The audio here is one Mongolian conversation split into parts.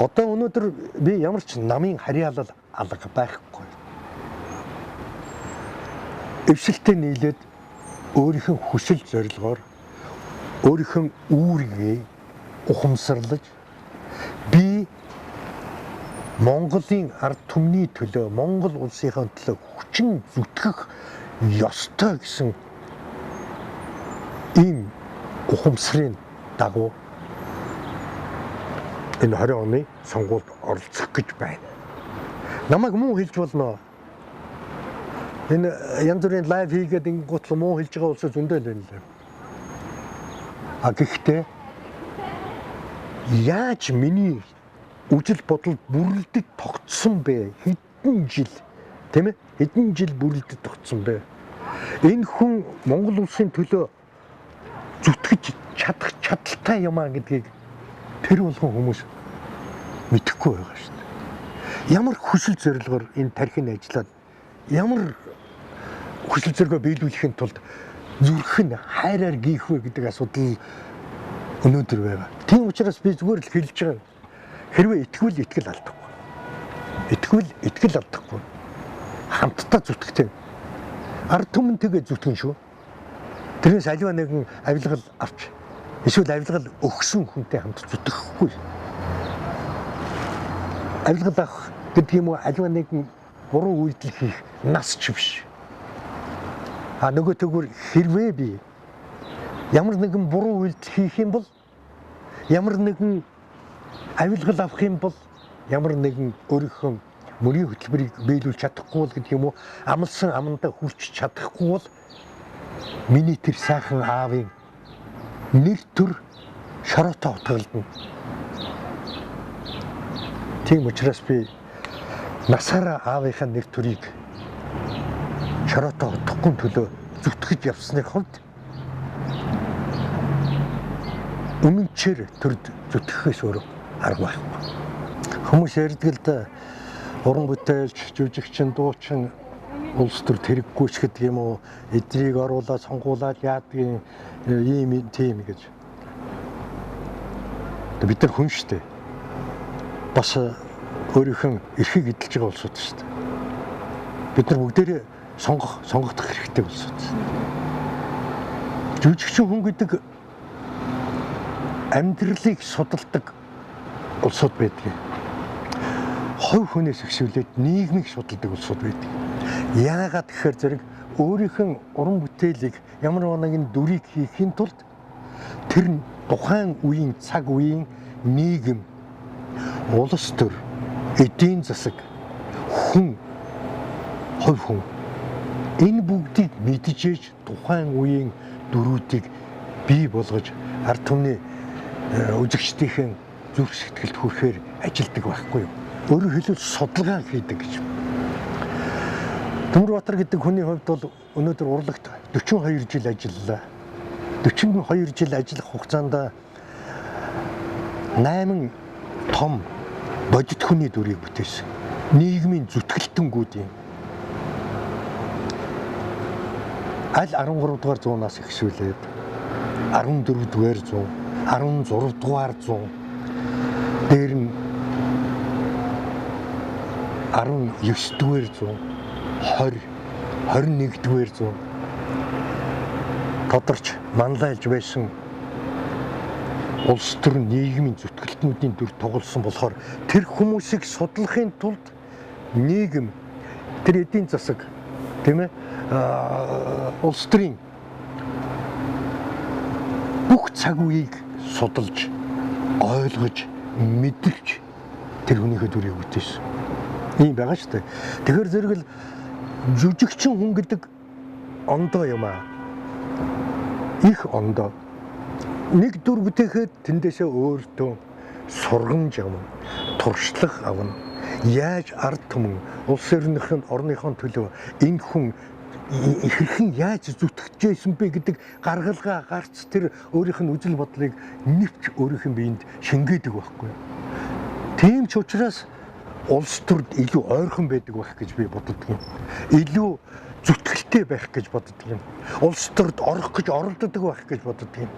Одоо өнөөдөр би ямар ч намын харьяалал алга байхгүй. Эвсэлтэй нийлээд өөрийнхөө хүсэл зорилгоор өөрийнхөө үүргээ ухамсарлаж би Монголын ард түмний төлөө, Монгол улсынхаа төлөө хүчин зүтгэх ёстой гэсэн ийм ухамсарын дагуу энэ 20 оны сонгуульд оролцох гэж байна. Намайг муу хэлж болно. Энэ янз бүрийн лайв хийгээд ингуутлаа муу хэлж байгаа улсаа зөндөө л байна лээ. А гэхдээ яаж миний үжил бодол бүрэлдэд тогтсон бэ? Хэдэн жил, тийм ээ? Хэдэн жил бүрэлдэд тогтсон бэ? Энэ хүн Монгол улсын төлөө зүтгэж чадах чадaltaй юм а гэдгийг тэр болгон хүмүүс мэдэхгүй байгаа шүү дээ. Ямар хүсэл зорилгоор энэ тархины ажиллаад ямар хүсэл зорилгоо биелүүлэхийн тулд зүрх нь хайраар гийх вэ гэдэг асуудал өнөөдөр байгаа. Тийм учраас би зүгээр л хэлж байгаа. Хэрвээ итгвэл итгэл алдахгүй. Итгвэл итгэл алдахгүй. Хамтдаа зүтгэхтэй. Ард түмэнтэйгээ зүтгэн шүү. Тэрнээс аливаа нэгэн авилгал авч эсвэл авилгал өгсөн хүнтэй хамт зүтгэхгүй. Авилгал авах гэдэг юм уу аливаа нэгэн буруу үйлдэл хийх нас ч биш. А нөгөө төгөр хэрвээ би ямар нэгэн буруу үйлдэл хийх юм бол ямар нэгэн авилгал авах юм бол ямар нэгэн өөрийнхөө мөрийн хөтөлбөрийг биелүүлж чадахгүй бол гэдэг юм уу амлсан амандаа хүрч чадахгүй бол миний тэр сайхан аавын нэр төр шороотоо утгалдана. Тийм учраас би насаараа аавынхаа нэр төрийг шороотоо утгахгүй төлөө зүтгэж явсны хувьд үнэнчээр төр зүтгэхээс өөр арга байхгүй. Хүмүүс ярьдаг л да уран бүтээлч, жүжигчин, дуучин улс төр тэрэггүйч гэдэг юм уу эднийг оруулаад сонгуулаад яадгийн ийм тийм гэж. Бид нар хүн шүү дээ. Бас өөрийнхөө эрхийг эдэлж байгаа улсууд шүү дээ. Бид нар бүгдээрээ сонгогдох хэрэгтэй улсууд. Жүжигчин хүн гэдэг амьдралыг судалдаг улсууд байдаг. Хувь хүнээс эхшүүлээд нийгмийг судалдаг улсууд байдаг. Яагаад гэхээр зэрэг өөрийнхөө уран бүтээлийг ямар нэгэн дүрийг хийхин тулд тэр тухайн үеийн цаг үеийн нийгэм, улс төр, эдийн засаг, хүн, хувь хүн энэ бүгдийг мэдчихэж тухайн үеийн дүрүүдийг бий болгож ард түмний үзэгчдийн зүрх сэтгэлд хүрэхээр ажилдаг байхгүй юу? Өөрөөр хэлбэл судалгаа хийдэг гэж. Төмөрбатар гэдэг хүний хувьд бол өнөөдөр урлагт 42 жил ажиллалаа. 42 жил ажиллах хугацаанд 8 том бодит хүний дүрийг бүтээсэн. Нийгмийн зүтгэлтэнгүүдийн аль 13 дугаар зуунаас эхшүүлээд 14 дугаар зуун, 16 дугаар зуун дээр нь 19 дугаар зуун, 20, 21 дугаар зуун тодорч манлайлж байсан улс төр нийгмийн зүтгэлтнүүдийн дүр тоглосон болохоор тэр хүмүүсийг судлахын тулд нийгэм тэр эдийн засаг тийм ээ улс төрийн бүх цаг үеийг судалж ойлгож мэдэрч тэр хүнийхээ дүрийг бүтээсэн. Ийм байгаа шүү дээ. Тэгэхээр зэрэг л жүжигчин хүн гэдэг ондоо юм аа. Их ондоо. Нэг дүр бүтээхэд тэндээсээ өөртөө сургамж авна, туршлага авна. Яаж ард түмэн улс орныхон төлөө энэ хүн хэрхэн яаж зүтгэжсэн бэ гэдэг гаргалгаа гарц тэр өөрийнх нь үжил бодлыг нэвч өөрийнх нь биед шингээдэг байхгүй. Тийм ч учраас улс төрд илүү ойрхон байдаг байх гэж би боддог юм. Илүү зүтгэлтэй байх гэж боддог юм. Улс төрд орох гэж оролддог байх гэж боддог юм.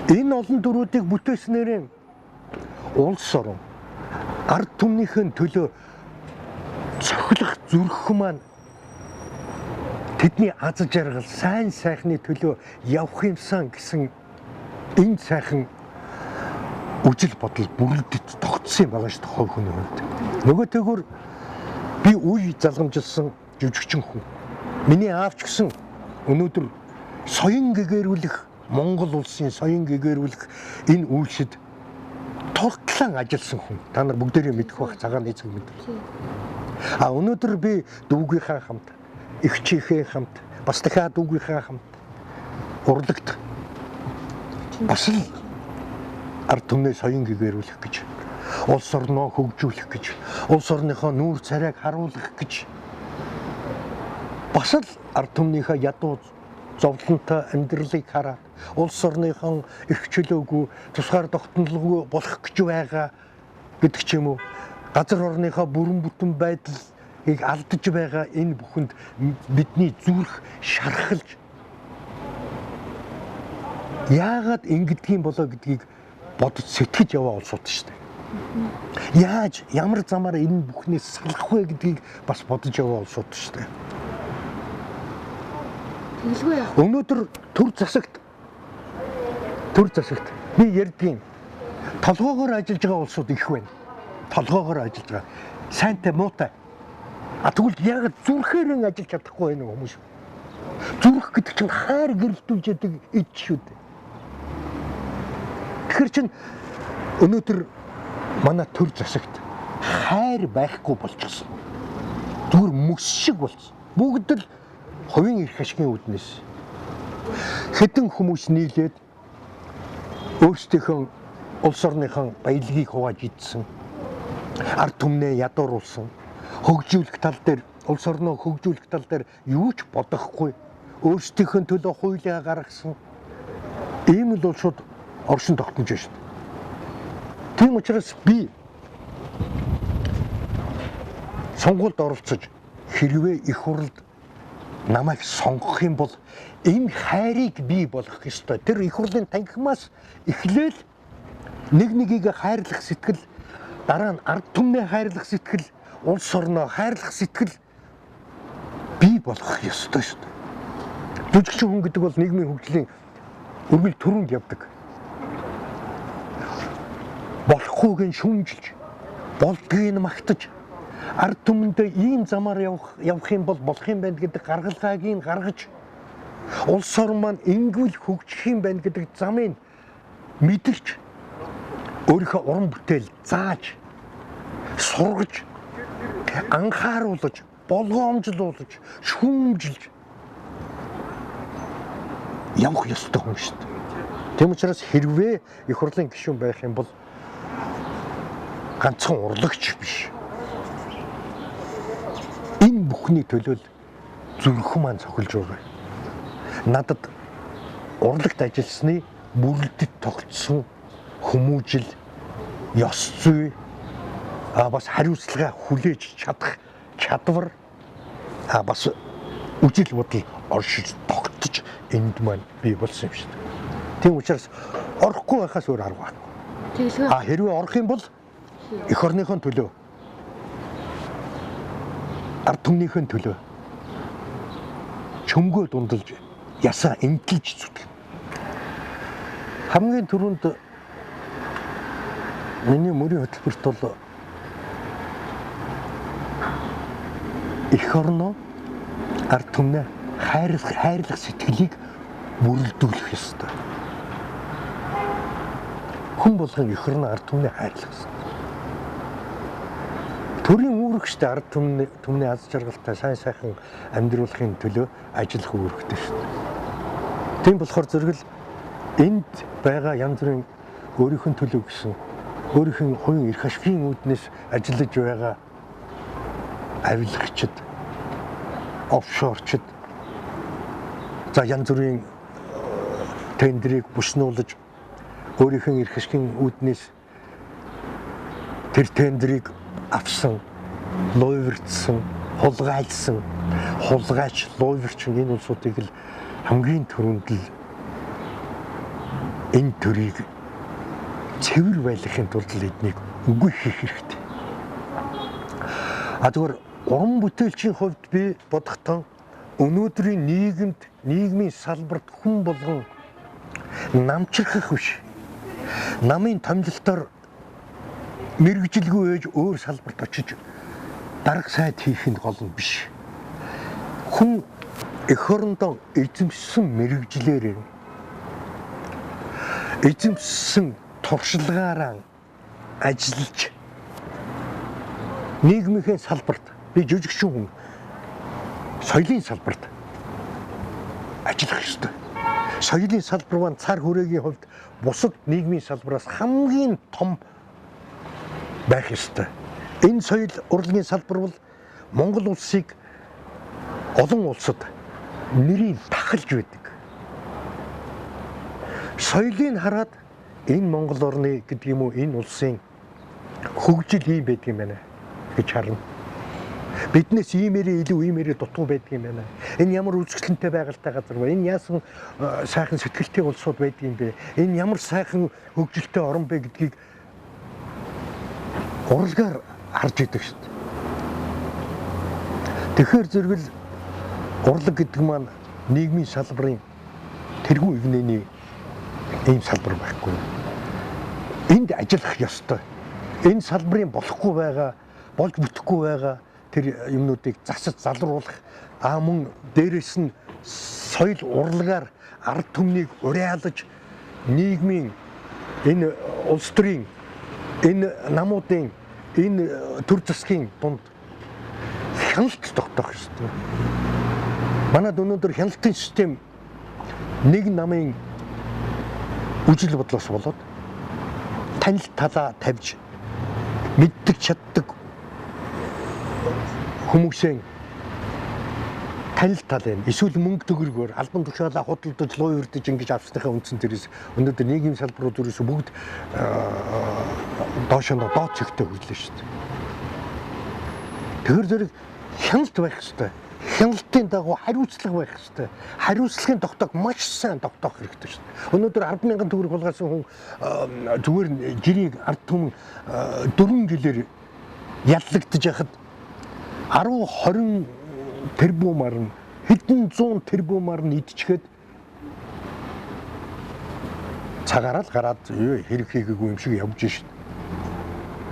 Энэ олон дүрүүдийг бүтээснээрээ улс орон ард түмнийхэн төлөө цохилох зүрх маань тэдний аз жаргал сайн сайхны төлөө явах юмсан гэсэн энэ сайхан үжил бодол бүрэлдэт тогтсон юм байгаа шүү дээ хой хүний хувьд. Нөгөөтэйгөр би үе залгамжилсан жүжигчин хүн. Миний аав ч гэсэн өнөөдөр соён гэгэрүүлэх Монгол улсын соён гэгэрүүлэх энэ үйлсэд тултлан ажилласан хүн. Та нар бүгдээрээ мэдэх байх цагааны эцэг мэдээ. А өнөөдөр би дүүгийнхаа хамт, эгчийнхээ хамт, бас дахиад дүүгийнхаа хамт урлагт бас л ард түмний соён гэгэрүүлэх гэж, улс орноо хөгжүүлэх гэж, улс орныхоо нүүр царайг харуулах гэж бас л ард түмнийхээ ядуу зовлонтой амьдралыг хараад улс орныхон эрх чөлөөгүй тусгаар тогтнолгүй болох гэж байгаа гэдэг ч юм уу газар орныхоо бүрэн бүтэн байдлыг алдаж байгаа энэ бүхэнд бидний зүрх шархалж яагаад ингэдгийг болоо гэдгийг бодож сэтгэж яваа улсууд шүү дээ. Яаж ямар замаар энэ бүхнээс салах вэ гэдгийг бас бодож яваа улсууд шүү дээ. Өнөөдөр төр засагт би ярьдгийн толгоогоор ажиллаж байгаа улсууд их байна. Толгоогоор ажиллаж байгаа. Сайнтай муутай. Тэгвэл яг зүрхээрээ ажиллаж чадахгүй байх хүмүүс. Зүрх гэдэг чинь хайр гэрэлтүүлж яадаг ид шүү дээ. Тэгэхээр чин өнөөдөр манай төр засагт хайр байхгүй болчихсон. Зүгээр мөс шиг болсон. Бүгд л хувийн эрх ашигын үүднээс хэдэн хүмүүс нийлээд өөрсдийнхөө улс орныхон баялагийг хувааж идсэн, ард түмнээ ядууруулсан, хөгжүүлэх тал дээр улс орноо хөгжүүлэх тал дээр юу ч бодохгүй, өөрсдийнхөө төлөө хуулиа гаргасан ийм л улсууд оршин тогтнож байна шүү дээ. Тийм учраас би сонгуульд оролцож хэрвээ их хурлд намайг сонгох юм бол энэ хайрыг бий болгох ёстой. Тэр их хурлын танхимаас эхлээл нэг нэгийг хайрлах сэтгэл, дараа нь ард түмнээ хайрлах сэтгэл, улс орноо хайрлах сэтгэл бий болгох ёстой шүү дээ. Жүжигчин хүн гэдэг бол нийгмийн хөгжлийн өргөл төрөнд явдаг. Болохгүйг нь шүүмжилж, болдгийг нь магтаж, ард түмэндээ ийм замаар явах юм бол болох юм байна гэдэг гаргалгааг нь гаргаж, улс орн маань ингүүл хөгжих юм байна гэдэг замыг мэдэрч, өөрийнхөө уран бүтээл зааж, сургаж, анхааруулж, болгоомжлуулж, шүүмжилж явах ёстой хүн шүү дээ. Тийм учраас хэрвээ их хурлын гишүүн байх юм бол ганцхан урлагч биш. Энэ бүхний төлөө зүрх маань цохилж байгаа. Надад урлагт ажилласны бүрэлдэт тогтсон хүмүүжил, ёс зүй, бас хариуцлага хүлээж чадах чадвар, бас үжил бодол оршиж тогтож энд маань бий болсон юм шүү дээ. Тийм учраас орохгүй байхаас өөр арга байна. Хэрвээ орох юм бол эх орныхон төлөө, ард түмнийхэн төлөө чөмгөө дундалж ясаа эмтэлж зүтгэв. Хамгийн түрүүнд миний мөрийн хөтөлбөрт бол эх орноо ард түмнээ хайрлах сэтгэлийг бүрэлдүүлэх ёстой. Хүн болгон эх орноо ард түмнээ хайрлах ёстой. Төрийн үүрэгчтэй ард түмний аз жаргалтай сайн сайхан амьдруулахын төлөө ажиллах үүрэгтэй шүү дээ. Тийм болохоор зэрэг л энд байгаа янз бүрийн өөрийнхөө төлөө гэсэн өөрийнхөө хувийн эрх ашигын үүднээс ажиллаж байгаа авилгачид, офшорчид, за янз бүрийн тендерийг бушнуулж өөрийнхөө эрх ашигын үүднээс тэр тендерийг авсан, луйвэрдсэн, хулгайлсан, хулгайч, луйвэрчин энэ улсуудыг л хамгийн түрүүнд л энэ төрийг цэвэр байлгахын тулд л эднийг үгүй хийх хэрэгтэй. Зүгээр уран бүтээлчийн хувьд би бодохдоо өнөөдрийн нийгмийн салбарт хүн болгон намчрахах биш. Намын томилолтоор мэрэгжилгүй ээж өөр салбарт очиж дарга сайд хийх нь гол нь биш. Хүн эх орондоо эзэмшсэн мэрэгжлээр эзэмшсэн туршлагаараа ажиллаж нийгмийн салбарт би жүжигчин хүн соёлын салбарт ажиллах ёстой. Соёлын салбар маань цар хүрээгийн хувьд бусад нийгмийн салбараас хамгийн том байх ёстой. Энэ соёл урлагийн салбар бол Монгол улсыг олон улсад нэрийг тахалж байдаг. Соёлыг хараад энэ Монгол орны гэдэг юм уу энэ улсын хөгжил ийм байдаг юм байна гэж харна. Биднээс иймэрээ илүү иймэрээ дутуу байдаг юм байна. Энэ ямар үзэсгэлэнтэй байгальтай газар вэ? Энэ яасан сайхан сэтгэлтэй улсууд байдаг юм бэ? Энэ ямар сайхан хөгжилтэй орн бэ гэдгийг урлагаар харж идэг шүү дээ. Тэгэхээр зэрэгэл урлаг гэдэг маань нийгмийн салбарын тэргүүн игнэний ийм салбар байхгүй. Энд ажиллах ёстой. Энэ салбарын болохгүй байгаа, болж бүтэхгүй байгаа тэр юмнуудыг засаж залруулах мөн дээрэс нь соёл урлагаар ард түмнийг уриалж нийгмийн энэ улс төрийн энэ намуудын энэ төр засгийн дунд хяналт тогтоох ёстой. Манайд өнөөдөр хяналтын систем нэг намын үжил бодлоос болоод танил талаа тавьж мэддэг чаддаг хүмүүсийн танил тал юм. Эсвэл мөнгө төгрөгөөр албан тушаалаа худалдаж луу өрдөж ингэж авсныхаа үндсэн дээрээс өнөөдөр нийгмийн салбарууд ерөөсө бүгд доошоо доод зэгтээ хөдлөө шүү дээ. Тэгэхээр зэрэг хяналт байх ёстой. Хяналтын дагуу хариуцлага байх ёстой. Хариуцлагын тогтоог маш сайн тогтоох хэрэгтэй шүү дээ. Өнөөдөр 10,000 төгрөг болгосон хүн зүгээр жирийг ард түмэн 4 жилээр яллагдаж яхад 10-20 тэрбумаар нь хэдэн 100 тэрбумаар нь идчихээд цагаараа л гараад хэрэг хийгээгүй юм шиг явж шít.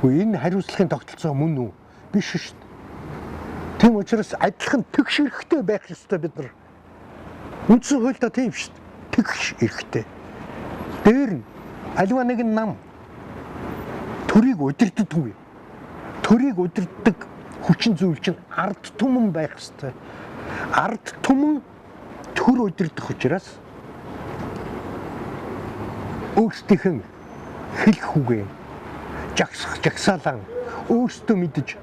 Гэхдээ энэ хариуцлагын тогтолцоо мөн үү? Биш шүү дээ. Тийм учраас адилхан тэгш хэрэгтэй байх ёстой бид нар. Үндсэн хуульдаа тийм шүү дээ. Тэгш хэрэгтэй. Дээр нь аливаа нэгэн нам төрийг удирддаггүй. Төрийг удирддаг хүчин зүйл чинь ард түмэн байх ёстой. Ард түмэн төр удирдах учраас өөрсдийнх нь хэлэх үгээ жагсаалан өөрсдөө мэдж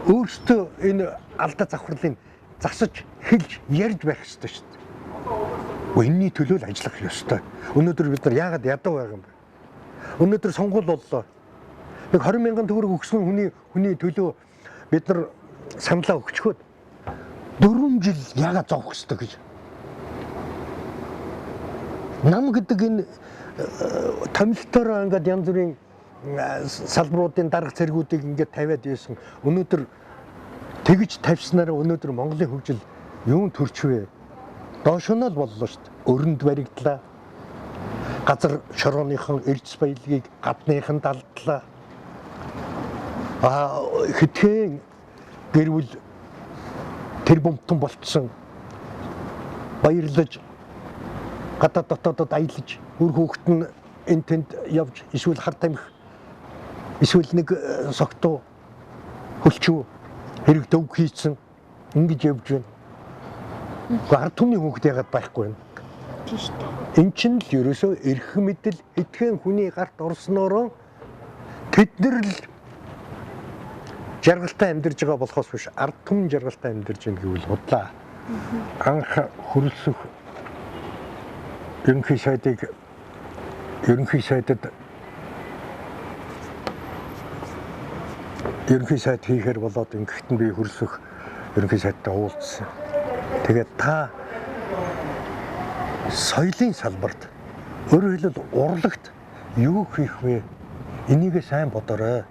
өөрсдөө энэ алдаа завхралыг засаж хэлж ярьж байх ёстой шүү дээ. Энэний төлөө л ажиллах ёстой. Өнөөдөр бид нар яагаад ядуу байгаа юм бэ? Өнөөдөр сонгуул боллоо. Нэг 20,000 төгрөг өгсөн хүний төлөө бид нар саналаа өгчхөөд 4 жил яагаад зовх ёстой гэж. Нам гэдэг энэ томилтоор ингээд янз бүрийн салбаруудын дарга цэргүүдийг ингээд тавиад байсан. Өнөөдөр тэгж тавьснараа өнөөдөр Монголын хөгжил юун төрч вэ? Доошоо нь л боллоо шүү дээ. Өрөнд баригдлаа. Газар шорооныхон эрдэс баялагийг гадныхан далдлаа. Хитгэн гэрвэл тэр бомтон болцсон. Баярлаж гадаад дотоодод аялаж үр хөөхт нь энэ тэнд явж эсвэл хар тамхи эсвэл нэг согтуу хөлчөө хэрэг дөв хийцэн ингэж явж байна. Ард түмний хүүхэд яагаад байхгүй вэ? Тийм шүү дээ. Энд чинь л ерөөсөө эрх мэдэл эдхэн хүний гарт орсноороо тэд нар л жаргалтай амьдарж байгаа болохоос биш ард түмэн жаргалтай амьдарж байна гэвэл бодлаа. Анх хөрөлсөх ерөнхий сайд хийхээр болоод ингэхэд нь би хөрөлсөх ерөнхий сайдтай уулзсан. Тэгээд та соёлын салбарт өөрөөр хэлбэл урлагт юу хийх вэ? Энийг сайн бодоорой.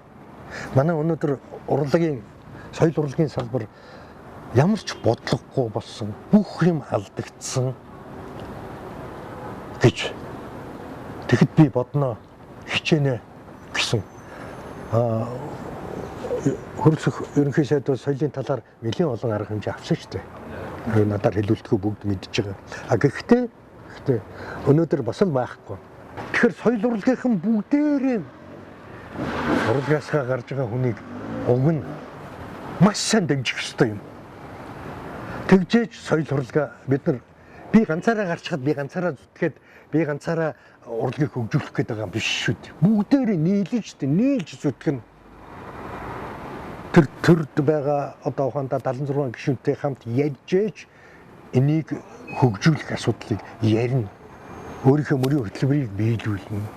Манай өнөөдөр урлагийн соёл урлагийн салбар ямар ч бодлогогүй болсон, бүх юм алдагдсан гэж тэгэхэд би бодноо хичээнэ гэсэн. Хөрөлцөх ерөнхий сайд бол соёлын талаар нэлээд олон арга хэмжээ авсан шүү дээ. Надаар хэлүүлдэггүй бүгд мэдж байгаа. Гэхдээ өнөөдөр бас л байхгүй. Тэгэхээр соёл урлагийнхан бүгдээрээ урлагаасаа гарч байгаа хүнийг уг нь маш сайн дэмжих ёстой юм. Тэгжээж соёл урлага бид нар би ганцаараа гарчхад би ганцаараа зүтгээд би ганцаараа урлагийг хөгжүүлэх гээд байгаа юм биш шүү дээ. Бүгдээрээ нийлж зүтгэн төрд байгаа одоо ухаандаа 76 гишүүнтэй хамт ярьж энийг хөгжүүлэх асуудлыг ярина. Өөрийнхөө мөрийн хөтөлбөрийг биелүүлнэ.